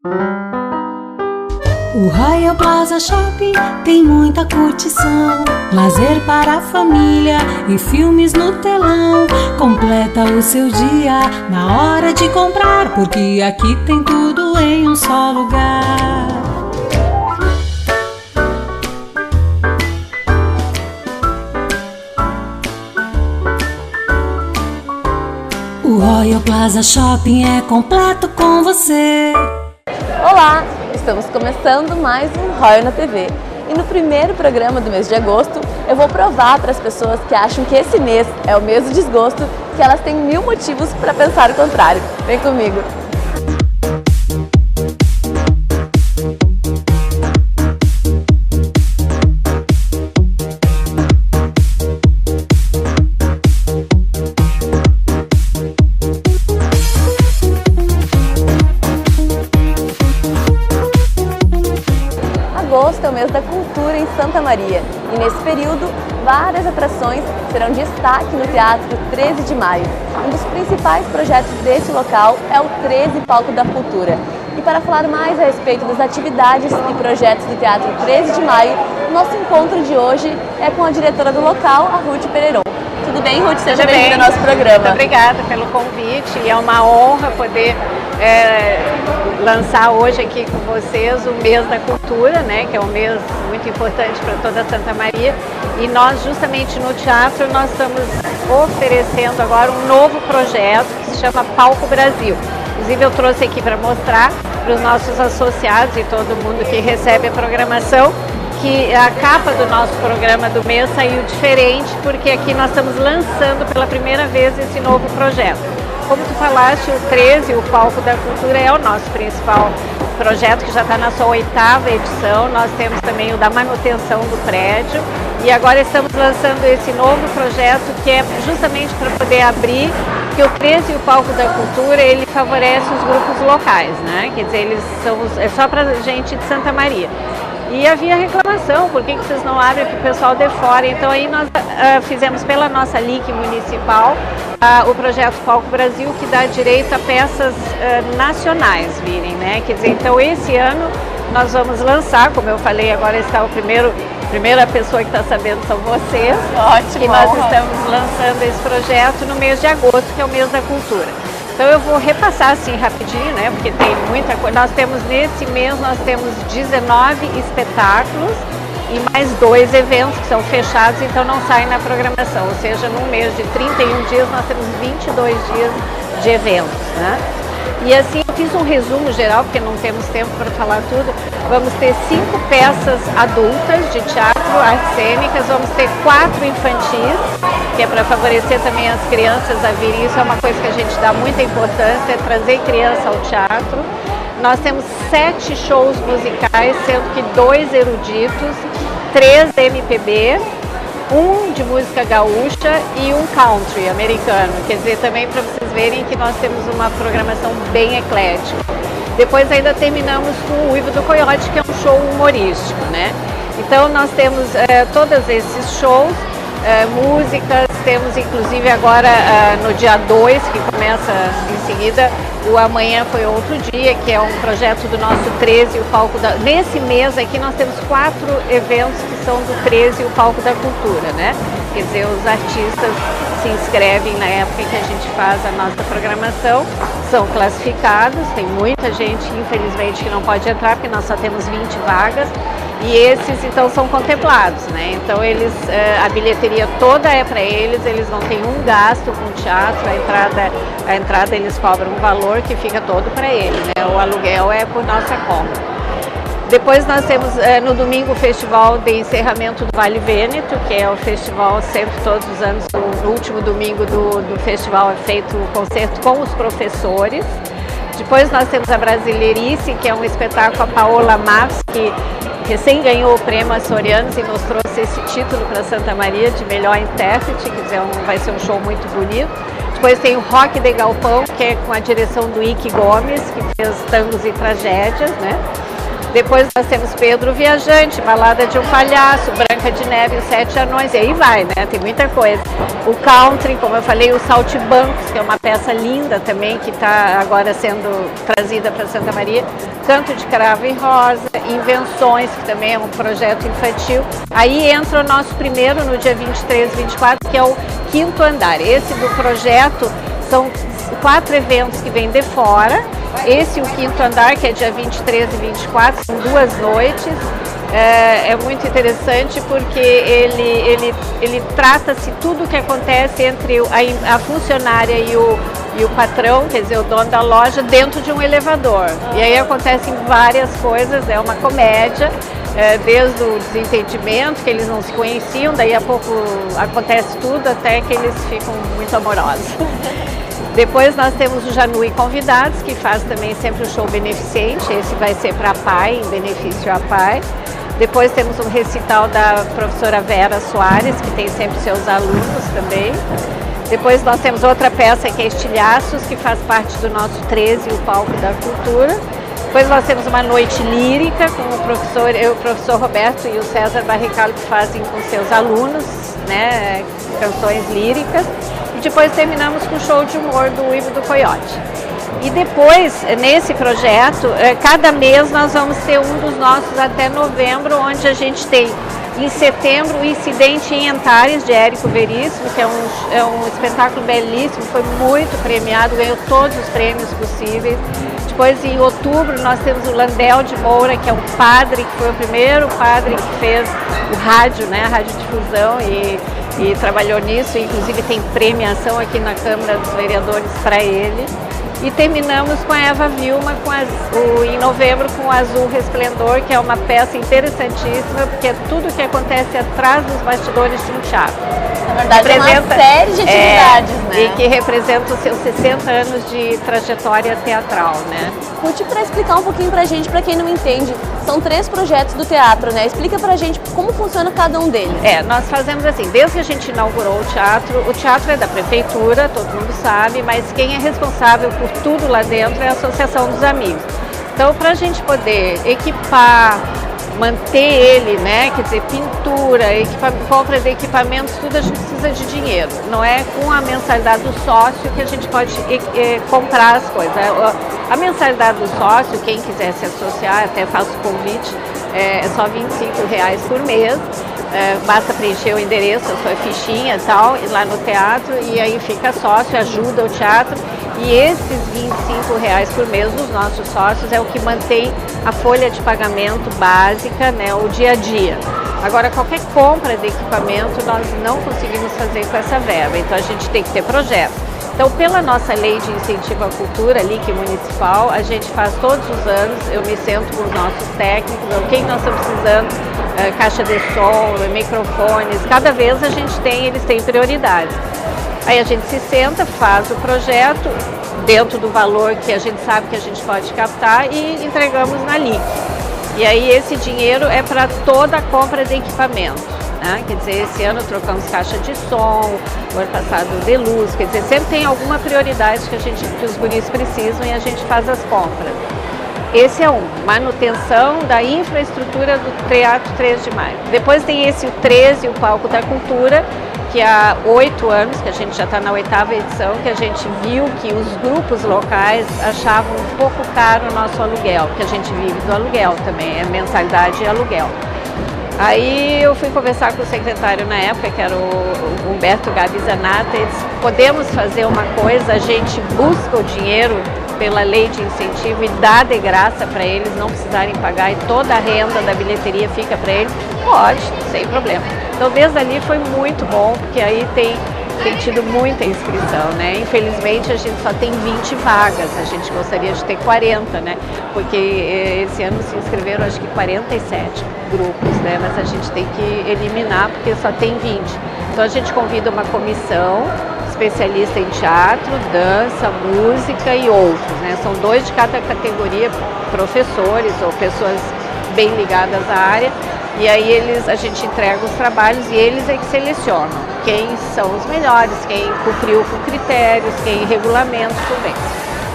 O Royal Plaza Shopping tem muita curtição, lazer para a família e filmes no telão. Completa o seu dia na hora de comprar, porque aqui tem tudo em um só lugar. O Royal Plaza Shopping é completo com você. Olá, estamos começando mais um Royal na TV. E no primeiro programa do mês de agosto, eu vou provar para as pessoas que acham que esse mês é o mês do desgosto, que elas têm 1000 motivos para pensar o contrário. Vem comigo! Agosto é o mês da cultura em Santa Maria e nesse período várias atrações serão destaque no Teatro 13 de Maio. Um dos principais projetos desse local é o 13 Palco da Cultura. E para falar mais a respeito das atividades e projetos do Teatro 13 de Maio, nosso encontro de hoje é com a diretora do local, a Ruth Pereiron. Tudo bem, Ruth? Seja bem-vinda ao nosso programa. Muito obrigada pelo convite e é uma honra poder lançar hoje aqui com vocês o mês da cultura, né, que é um mês muito importante para toda Santa Maria, e nós justamente no teatro nós estamos oferecendo agora um novo projeto que se chama Palco Brasil. Inclusive eu trouxe aqui para mostrar para os nossos associados e todo mundo que recebe a programação que a capa do nosso programa do mês saiu diferente, porque aqui nós estamos lançando pela primeira vez esse novo projeto. Como tu falaste, o 13, o Palco da Cultura, é o nosso principal projeto, que já está na sua 8ª edição. Nós temos também o da manutenção do prédio e agora estamos lançando esse novo projeto, que é justamente para poder abrir, que o 13 e o Palco da Cultura, ele favorece os grupos locais, né? Quer dizer, eles são é só para gente de Santa Maria. E havia reclamação, por que vocês não abrem para o pessoal de fora? Então aí nós fizemos pela nossa LIC municipal o projeto Palco Brasil, que dá direito a peças nacionais virem, né? Quer dizer, então esse ano nós vamos lançar, como eu falei, agora está a primeira pessoa que está sabendo são vocês. Ótimo! E nós estamos lançando esse projeto no mês de agosto, que é o mês da cultura. Então eu vou repassar assim rapidinho, né, porque tem muita coisa. Nós temos nesse mês, nós temos 19 espetáculos e mais 2 eventos que são fechados, então não saem na programação. Ou seja, num mês de 31 dias nós temos 22 dias de eventos, né? E assim, eu fiz um resumo geral, porque não temos tempo para falar tudo. Vamos ter 5 peças adultas de teatro, artes cênicas, vamos ter 4 infantis, que é para favorecer também as crianças a virem. Isso é uma coisa que a gente dá muita importância, é trazer criança ao teatro. Nós temos 7 shows musicais, sendo que 2 eruditos, 3 MPB, 1 de música gaúcha e 1 country americano. Quer dizer, também para vocês verem que nós temos uma programação bem eclética. Depois ainda terminamos com o Uivo do Coiote, que é um show humorístico, né? Então nós temos todos esses shows, músicas, temos inclusive agora no dia 2, que começa em seguida, o Amanhã Foi Outro Dia, que é um projeto do nosso 13, o Palco da... Nesse mês aqui nós temos 4 eventos que são do 13 e o Palco da Cultura, né? Quer dizer, os artistas se inscrevem na época em que a gente faz a nossa programação, são classificados, tem muita gente, infelizmente, que não pode entrar, porque nós só temos 20 vagas, e esses, então, são contemplados, né? Então, eles, a bilheteria toda é para eles não têm um gasto com o teatro, a entrada eles cobram um valor que fica todo para eles, né? O aluguel é por nossa conta. Depois nós temos no domingo o festival de encerramento do Vale Vêneto, que é o festival sempre todos os anos, no último domingo do festival é feito o concerto com os professores. Depois nós temos a Brasileirice, que é um espetáculo, a Paola Matos, que recém ganhou o prêmio Açorianos e nos trouxe esse título para Santa Maria de melhor intérprete, quer dizer, vai ser um show muito bonito. Depois tem o Rock de Galpão, que é com a direção do Ike Gomes, que fez Tangos e Tragédias, né? Depois nós temos Pedro Viajante, Balada de um Palhaço, Branca de Neve e os Sete Anões, e aí vai, né? Tem muita coisa. O Country, como eu falei, o Saltimbancos, que é uma peça linda também, que está agora sendo trazida para Santa Maria. Canto de Cravo e Rosa, Invenções, que também é um projeto infantil. Aí entra o nosso primeiro, no dia 23 e 24, que é o Quinto Andar. Esse do projeto são 4 eventos que vêm de fora. Esse, o Quinto Andar, que é dia 23 e 24, são 2 noites. É muito interessante porque ele trata-se tudo o que acontece entre a funcionária e o patrão, quer dizer, o dono da loja, dentro de um elevador. E aí acontecem várias coisas, é uma comédia, desde o desentendimento, que eles não se conheciam, daí a pouco acontece tudo até que eles ficam muito amorosos. Depois nós temos o Janui Convidados, que faz também sempre um show beneficente, esse vai ser para a PAI, em benefício à PAI. Depois temos um recital da professora Vera Soares, que tem sempre seus alunos também. Depois nós temos outra peça que é Estilhaços, que faz parte do nosso 13, o Palco da Cultura. Depois nós temos uma noite lírica com o professor Roberto e o César Barricalo, que fazem com seus alunos, né, canções líricas. E depois terminamos com o show de humor do Ivo do Coiote. E depois, nesse projeto, cada mês nós vamos ter um dos nossos até novembro, onde a gente tem, em setembro, o Incidente em Antares, de Érico Veríssimo, que é um espetáculo belíssimo, foi muito premiado, ganhou todos os prêmios possíveis. Depois, em outubro, nós temos o Landel de Moura, que é um padre, que foi o primeiro padre que fez o rádio, né, a radiodifusão, e trabalhou nisso, inclusive tem premiação aqui na Câmara dos Vereadores para ele. E terminamos com a Eva Vilma, em novembro, com o Azul Resplendor, que é uma peça interessantíssima, porque é tudo o que acontece atrás dos bastidores de um teatro. Na verdade, é uma série de atividades, né? E que representa os seus 60 anos de trajetória teatral, né? Ruth, para explicar um pouquinho pra gente, pra quem não entende, são 3 projetos do teatro, né? Explica pra gente como funciona cada um deles. Nós fazemos assim, desde que a gente inaugurou o teatro é da prefeitura, todo mundo sabe, mas quem é responsável por tudo lá dentro é a Associação dos Amigos. Então, para a gente poder equipar, manter ele, né, quer dizer, pintura, compra de equipamentos, tudo a gente precisa de dinheiro. Não é com a mensalidade do sócio que a gente pode comprar as coisas. A mensalidade do sócio, quem quiser se associar, até faço o convite, é só R$25 por mês. Basta preencher o endereço, a sua fichinha e tal, ir lá no teatro, e aí fica sócio, ajuda o teatro. E esses R$25 por mês dos nossos sócios é o que mantém a folha de pagamento básica, né, o dia a dia. Agora, qualquer compra de equipamento nós não conseguimos fazer com essa verba, então a gente tem que ter projeto. Então, pela nossa lei de incentivo à cultura, LIC municipal, a gente faz todos os anos, eu me sento com os nossos técnicos, o que nós estamos precisando, caixa de som, microfones, cada vez eles têm prioridades. Aí a gente se senta, faz o projeto dentro do valor que a gente sabe que a gente pode captar e entregamos na LIC. E aí esse dinheiro é para toda a compra de equipamento, né? Quer dizer, esse ano trocamos caixa de som, o ano passado de luz, quer dizer, sempre tem alguma prioridade que os guris precisam e a gente faz as compras. Esse é manutenção da infraestrutura do Teatro 13 de Maio. Depois tem esse, o 13, o Palco da Cultura, que há 8 anos, que a gente já está na 8ª edição, que a gente viu que os grupos locais achavam um pouco caro o nosso aluguel, porque a gente vive do aluguel também, é mensalidade e aluguel. Aí eu fui conversar com o secretário na época, que era o Humberto Gabi Zanata, e disse, podemos fazer uma coisa, a gente busca o dinheiro pela lei de incentivo e dá de graça para eles não precisarem pagar e toda a renda da bilheteria fica para eles? Pode, sem problema. Então desde ali foi muito bom, porque aí tem tido muita inscrição, né? Infelizmente a gente só tem 20 vagas, a gente gostaria de ter 40, né? Porque esse ano se inscreveram acho que 47 grupos, né? Mas a gente tem que eliminar porque só tem 20. Então a gente convida uma comissão especialista em teatro, dança, música e outros, né? São 2 de cada categoria, professores ou pessoas bem ligadas à área, e aí a gente entrega os trabalhos e eles é que selecionam quem são os melhores, quem cumpriu com critérios, quem regulamenta, tudo bem.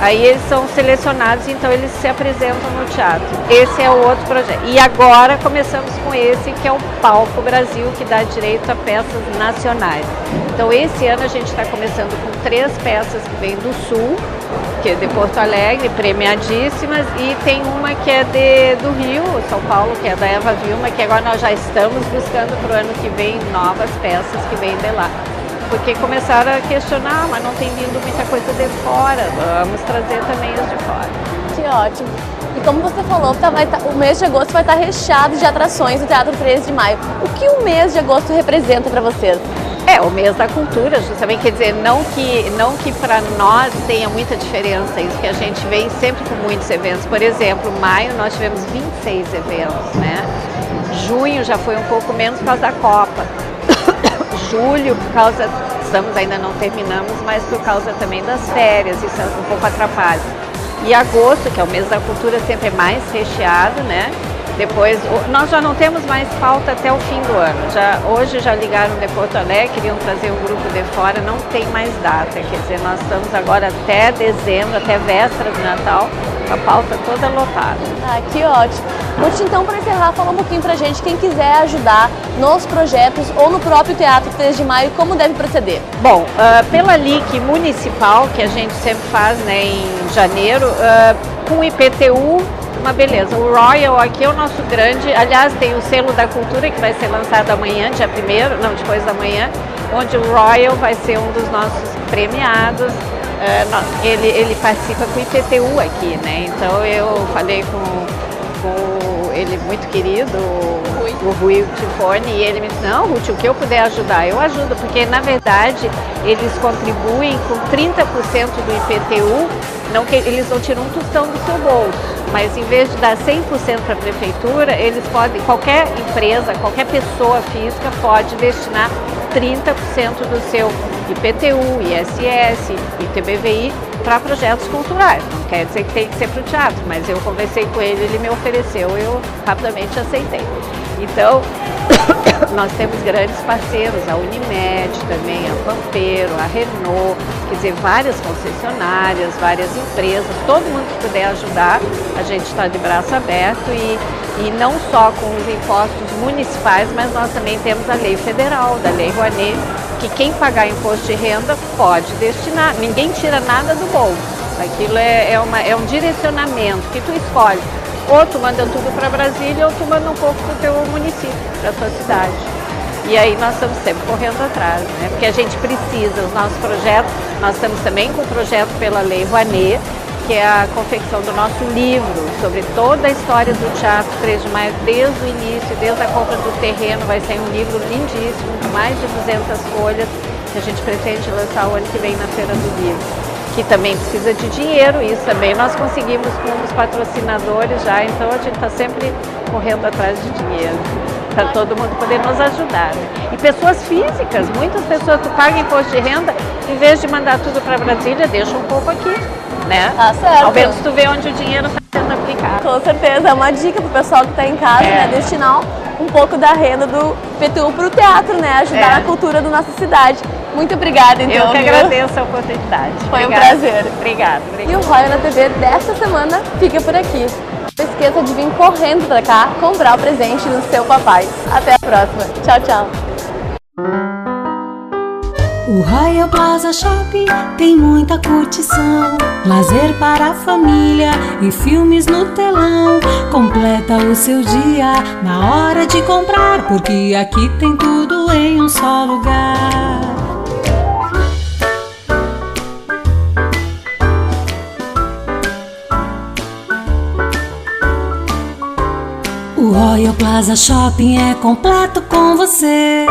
Aí eles são selecionados, então eles se apresentam no teatro. Esse é o outro projeto. E agora começamos com esse, que é o Palco Brasil, que dá direito a peças nacionais. Então esse ano a gente está começando com 3 peças que vêm do Sul, que é de Porto Alegre, premiadíssimas, e tem uma que é do Rio, São Paulo, que é da Eva Vilma, que agora nós já estamos buscando para o ano que vem novas peças que vêm de lá. Porque começaram a questionar, mas não tem vindo muita coisa de fora, vamos trazer também os de fora. Que ótimo! E como você falou, o mês de agosto vai estar recheado de atrações no Teatro 13 de Maio. O que o mês de agosto representa para vocês? É o mês da cultura, justamente, quer dizer, não que para nós tenha muita diferença, isso que a gente vem sempre com muitos eventos. Por exemplo, maio nós tivemos 26 eventos, né? Junho já foi um pouco menos por causa da Copa. Julho, ainda não terminamos, mas por causa também das férias, isso um pouco atrapalha. E agosto, que é o mês da cultura, sempre é mais recheado, né? Depois, nós já não temos mais pauta até o fim do ano. Hoje já ligaram de Porto Alegre, queriam trazer um grupo de fora, não tem mais data. Quer dizer, nós estamos agora até dezembro, até véspera do Natal, com a pauta toda lotada. Ah, que ótimo. Ruth, então, para encerrar, fala um pouquinho pra gente, quem quiser ajudar nos projetos ou no próprio Teatro 13 de Maio, como deve proceder? Bom, pela LIC municipal, que a gente sempre faz, né, em janeiro, com o IPTU, uma beleza. O Royal aqui é o nosso grande, aliás, tem o selo da cultura que vai ser lançado amanhã, dia 1º, não, depois da manhã, onde o Royal vai ser um dos nossos premiados. Ele participa com o IPTU aqui, né? Então eu falei com ele muito querido, o Rui Tifone, e ele me disse, não, Ruth, o que eu puder ajudar, eu ajudo, porque na verdade eles contribuem com 30% do IPTU, não que eles não tiram um tostão do seu bolso, mas em vez de dar 100% para a prefeitura, eles podem, qualquer empresa, qualquer pessoa física pode destinar 30% do seu IPTU, ISS, ITBVI para projetos culturais. Não quer dizer que tem que ser para o teatro, mas eu conversei com ele, ele me ofereceu, eu rapidamente aceitei. Então, nós temos grandes parceiros, a Unimed também, a Pampeiro, a Renault, quer dizer, várias concessionárias, várias empresas, todo mundo que puder ajudar, a gente está de braço aberto e não só com os impostos municipais, mas nós também temos a lei federal, da Lei Rouanet, que quem pagar imposto de renda pode destinar, ninguém tira nada do bolso, aquilo é um direcionamento que tu escolhe. Ou tu manda tudo para Brasília, ou tu manda um pouco para o teu município, para a tua cidade. E aí nós estamos sempre correndo atrás, né? Porque a gente precisa, os nossos projetos, nós estamos também com o projeto pela Lei Rouanet, que é a confecção do nosso livro sobre toda a história do Teatro 13 de Maio, desde o início, desde a compra do terreno, vai ser um livro lindíssimo, com mais de 200 folhas, que a gente pretende lançar o ano que vem na Feira do Livro. Que também precisa de dinheiro, isso também nós conseguimos com os patrocinadores já, então a gente está sempre correndo atrás de dinheiro, para todo mundo poder nos ajudar. Né? E pessoas físicas, muitas pessoas, tu paga imposto de renda, em vez de mandar tudo para Brasília, deixa um pouco aqui, né? Tá certo. Ao menos tu vê onde o dinheiro está sendo aplicado. Com certeza, é uma dica para o pessoal que está em casa, né? Destinar um pouco da renda do PTU para o teatro, né? Ajudar na cultura da nossa cidade. Muito obrigada, então. Eu que agradeço a oportunidade. Foi um prazer. Obrigada. E o Royal na TV desta semana fica por aqui. Não esqueça de vir correndo para cá comprar o presente do seu papai. Até a próxima. Tchau, tchau. O Royal Plaza Shopping tem muita curtição, lazer para a família e filmes no telão. Completa o seu dia na hora de comprar, porque aqui tem tudo em um só lugar. O Royal Plaza Shopping é completo com você.